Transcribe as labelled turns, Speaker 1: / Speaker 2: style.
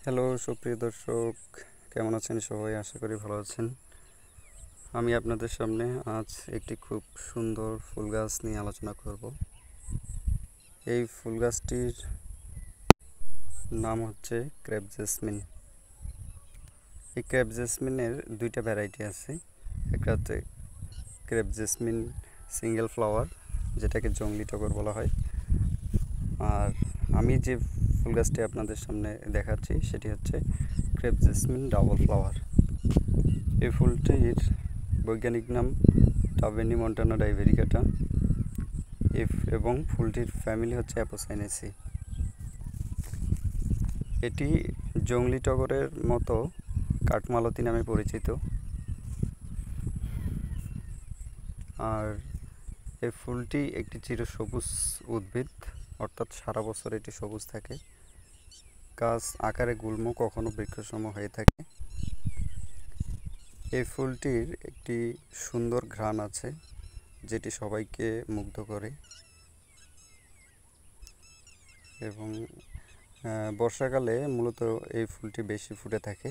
Speaker 1: Hello সুপ্রিয় দর্শক, কেমন আছেন সবাই? আশা করি ভালো আছেন। আমি আপনাদের সামনে আজ একটি খুব সুন্দর ফুল গাছ নিয়ে আলোচনা করব। এই ফুল গাছটির নাম হচ্ছে ক্রেপ জেসমিন। এই ক্রেপ জেসমিনের দুইটা ভ্যারাইটি আছে। একটা হচ্ছে ক্রেপ জেসমিন সিঙ্গেল ফ্লাওয়ার, যেটাকে জংলি টগর বলা হয়। আর আমি যে ফুল গাছটি আপনাদের সামনে দেখাচ্ছি সেটি হচ্ছে ক্রেপ জেসমিন ডাবল ফ্লাওয়ার। এই ফুলটির বৈজ্ঞানিক নাম টাবেনি মন্টানা ডাইভেরিকাটা এবং ফুলটির ফ্যামিলি হচ্ছে অ্যাপোসাইনেসি। এটি জংলি টগরের মতো কাঠমালতি নামে পরিচিত। আর এই ফুলটি একটি চিরসবুজ উদ্ভিদ, অর্থাৎ সারা বছর এটি সবুজ থাকে। গাছ আকারে গুল্ম, কখনো বৃক্ষসম হয়ে থাকে। এই ফুলটির একটি সুন্দর ঘ্রাণ আছে, যেটি সবাইকে মুগ্ধ করে। এবং বর্ষাকালে মূলত এই ফুলটি বেশি ফুটে থাকে।